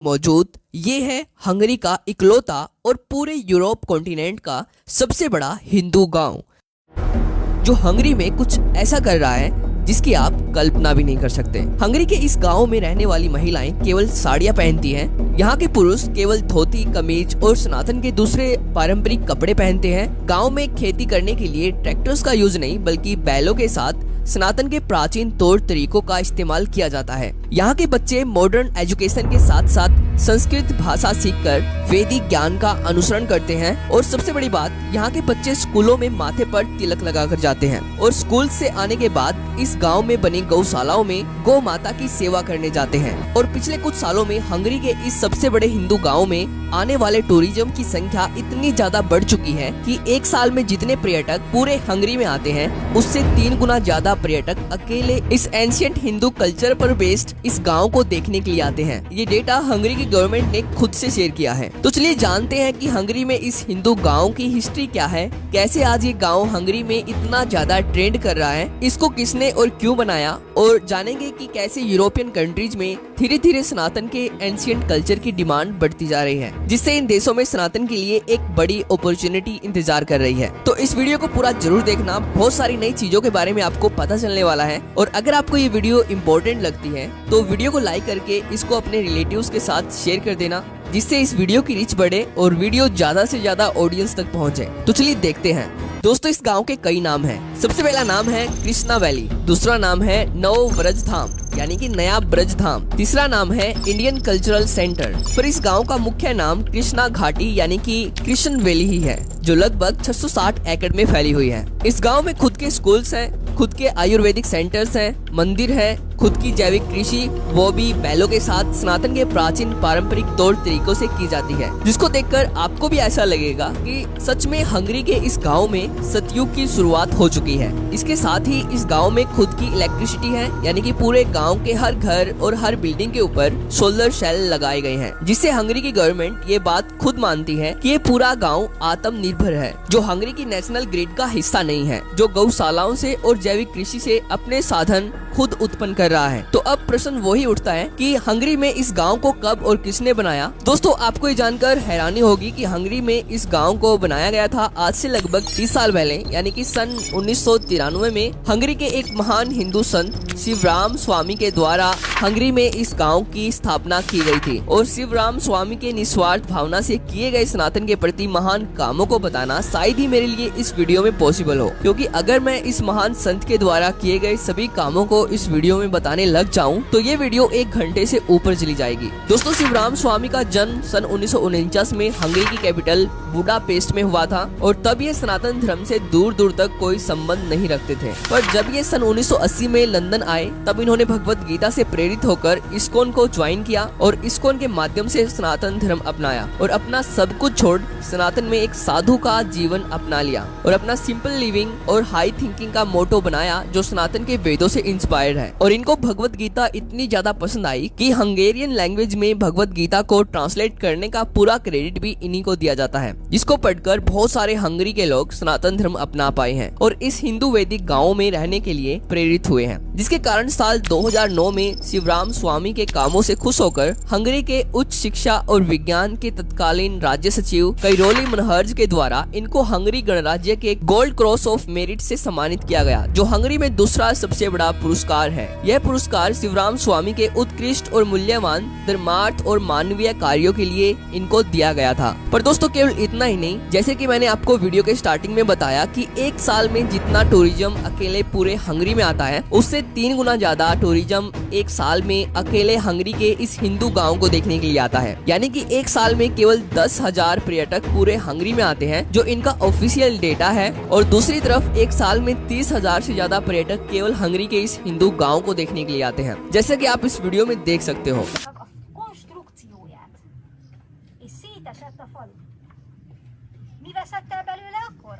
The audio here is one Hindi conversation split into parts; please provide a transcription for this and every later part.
मौजूद ये है हंगरी का इकलौता और पूरे यूरोप कॉन्टिनेंट का सबसे बड़ा हिंदू गांव, जो हंगरी में कुछ ऐसा कर रहा है जिसकी आप कल्पना भी नहीं कर सकते। हंगरी के इस गांव में रहने वाली महिलाएं केवल साड़ियां पहनती हैं। यहाँ के पुरुष केवल धोती, कमीज और सनातन के दूसरे पारंपरिक कपड़े पहनते हैं। गांव में खेती करने के लिए ट्रैक्टर्स का यूज नहीं बल्कि बैलों के साथ सनातन के प्राचीन तौर तरीकों का इस्तेमाल किया जाता है। यहाँ के बच्चे मॉडर्न एजुकेशन के साथ साथ संस्कृत भाषा सीखकर वैदिक ज्ञान का अनुसरण करते हैं। और सबसे बड़ी बात, यहाँ के बच्चे स्कूलों में माथे पर तिलक लगाकर जाते हैं और स्कूल से आने के बाद इस गांव में बनी गौशालाओं में गौ माता की सेवा करने जाते हैं। और पिछले कुछ सालों में हंगरी के इस सबसे बड़े हिंदू गाँव में आने वाले टूरिज्म की संख्या इतनी ज्यादा बढ़ चुकी है कि एक साल में जितने पर्यटक पूरे हंगरी में आते हैं उससे 3 गुना ज्यादा पर्यटक अकेले इस एंशिएंट हिंदू कल्चर पर बेस्ड इस गांव को देखने के लिए आते हैं। ये डेटा हंगरी की गवर्नमेंट ने खुद से शेयर किया है। तो चलिए जानते हैं कि हंगरी में इस हिंदू गांव की हिस्ट्री क्या है, कैसे आज ये गांव हंगरी में इतना ज्यादा ट्रेंड कर रहा है, इसको किसने और क्यों बनाया, और जानेंगे कि कैसे यूरोपियन कंट्रीज में धीरे धीरे सनातन के एंशिएंट कल्चर की डिमांड बढ़ती जा रही है, जिससे इन देशों में सनातन के लिए एक बड़ी अपॉर्चुनिटी इंतजार कर रही है। तो इस वीडियो को पूरा जरूर देखना, बहुत सारी नई चीजों के बारे में आपको पता चलने वाला है। और अगर आपको ये वीडियो इम्पोर्टेंट लगती है तो वीडियो को लाइक करके इसको अपने रिलेटिव्स के साथ शेयर कर देना, जिससे इस वीडियो की रीच बढ़े और वीडियो ज्यादा से ज्यादा ऑडियंस तक पहुंचे। तो चलिए देखते हैं। दोस्तों, इस गांव के कई नाम हैं। सबसे पहला नाम है कृष्णा वैली, दूसरा नाम है नव ब्रज धाम यानी कि नया ब्रज धाम, तीसरा नाम है इंडियन कल्चरल सेंटर। पर इस गांव का मुख्य नाम कृष्णा घाटी यानी कि कृष्ण वैली ही है, जो लगभग 660 एकड़ में फैली हुई है। इस गांव में खुद के स्कूल्स हैं, खुद के आयुर्वेदिक सेंटर्स हैं, मंदिर है, खुद की जैविक कृषि, वो भी बैलों के साथ सनातन के प्राचीन पारंपरिक तौर तरीकों से की जाती है, जिसको देखकर आपको भी ऐसा लगेगा कि सच में हंगरी के इस गांव में सतयुग की शुरुआत हो चुकी है। इसके साथ ही इस गांव में खुद की इलेक्ट्रिसिटी है, यानी कि पूरे गांव के हर घर और हर बिल्डिंग के ऊपर सोलर सेल लगाए गए हैं, जिससे हंगरी की गवर्नमेंट ये बात खुद मानती है कि ये पूरा गाँव आत्मनिर्भर है, जो हंगरी की नेशनल ग्रिड का हिस्सा नहीं है, जो गौशालाओं से और जैविक कृषि से अपने साधन खुद उत्पन्न कर रहा है। तो अब प्रश्न वही उठता है कि हंगरी में इस गांव को कब और किसने बनाया। दोस्तों, आपको ये जानकर हैरानी होगी कि हंगरी में इस गांव को बनाया गया था आज से लगभग 30 साल पहले, यानी कि सन 1993 में हंगरी के एक महान हिंदू संत शिवराम स्वामी के द्वारा हंगरी में इस गांव की स्थापना की गई थी। और शिवराम स्वामी के निस्वार्थ भावना से किए गए सनातन के प्रति महान कामों को बताना शायद ही मेरे लिए इस वीडियो में पॉसिबल हो, क्योंकि अगर मैं इस महान संत के द्वारा किए गए सभी कामों को इस वीडियो में बताने लग जाऊं तो ये वीडियो 1 घंटे से ऊपर चली जाएगी। दोस्तों, शिवराम स्वामी का जन्म सन 1949 में हंगरी की कैपिटल बुडापेस्ट में हुआ था, और तब ये सनातन धर्म से दूर दूर तक कोई संबंध नहीं रखते थे। पर जब ये सन 1980 में लंदन आए तब इन्होंने भगवत गीता से प्रेरित होकर इस्कॉन को ज्वाइन किया और इस्कॉन के माध्यम से सनातन धर्म अपनाया और अपना सब कुछ छोड़ सनातन में एक साधु का जीवन अपना लिया और अपना सिंपल लिविंग और हाई थिंकिंग का मोटो बनाया, जो सनातन के वेदों से इंस्पायर्ड है। और इनको भगवत गीता इतनी ज्यादा पसंद आई कि हंगेरियन लैंग्वेज में भगवत गीता को ट्रांसलेट करने का पूरा क्रेडिट भी इन्हीं को दिया जाता है, जिसको पढ़कर बहुत सारे हंगरी के लोग सनातन धर्म अपना पाए हैं और इस हिंदू वैदिक गाँव में रहने के लिए प्रेरित हुए हैं। जिसके कारण साल 2009 में शिवराम स्वामी के कामों से खुश होकर हंगरी के उच्च शिक्षा और विज्ञान के तत्कालीन राज्य सचिव कैरोली मनहर्ज के द्वारा इनको हंगरी गणराज्य के गोल्ड क्रॉस ऑफ मेरिट से सम्मानित किया गया, जो हंगरी में दूसरा सबसे बड़ा पुरस्कार है। यह पुरस्कार शिवराम स्वामी के उत्कृष्ट और मूल्यवान धर्मार्थ और मानवीय कार्यों के लिए इनको दिया गया था। पर दोस्तों, केवल इतना ही नहीं, जैसे कि मैंने आपको वीडियो के स्टार्टिंग में बताया कि एक साल में जितना टूरिज्म अकेले पूरे हंगरी में आता है उससे 3 गुना ज्यादा टूरिज्म एक साल में अकेले हंगरी के इस हिंदू गांव को देखने के लिए आता है। यानी कि एक साल में केवल 10,000 पर्यटक पूरे हंगरी में आते हैं, जो इनका ऑफिशियल डेटा है। और दूसरी तरफ एक साल में 30,000 से ज्यादा पर्यटक केवल हंगरी के इस हिंदू गांव को देखने के लिए आते हैं, जैसे कि आप इस वीडियो में देख सकते हो। konstrukcióját, és szétesett a falu. Mi veszettél belőle akkor?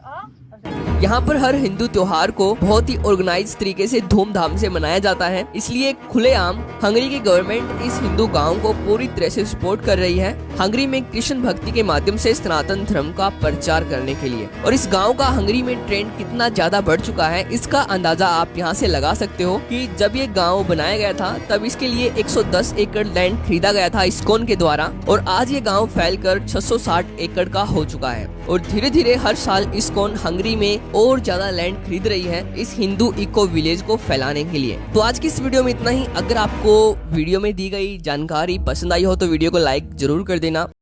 यहाँ पर हर हिंदू त्योहार को बहुत ही ऑर्गेनाइज तरीके से धूमधाम से मनाया जाता है, इसलिए खुलेआम हंगरी की गवर्नमेंट इस हिंदू गांव को पूरी तरह से सपोर्ट कर रही है हंगरी में कृष्ण भक्ति के माध्यम से सनातन धर्म का प्रचार करने के लिए। और इस गांव का हंगरी में ट्रेंड कितना ज्यादा बढ़ चुका है इसका अंदाजा आप यहाँ से लगा सकते हो कि जब ये गाँव बनाया गया था तब इसके लिए 110 एकड़ लैंड खरीदा गया था इस्कॉन के द्वारा, और आज ये गाँव फैलकर 660 एकड़ का हो चुका है। और धीरे धीरे हर साल इस्कॉन हंगरी में और ज्यादा लैंड खरीद रही है इस हिंदू इको विलेज को फैलाने के लिए। तो आज की इस वीडियो में इतना ही। अगर आपको वीडियो में दी गई जानकारी पसंद आई हो तो वीडियो को लाइक जरूर कर देना।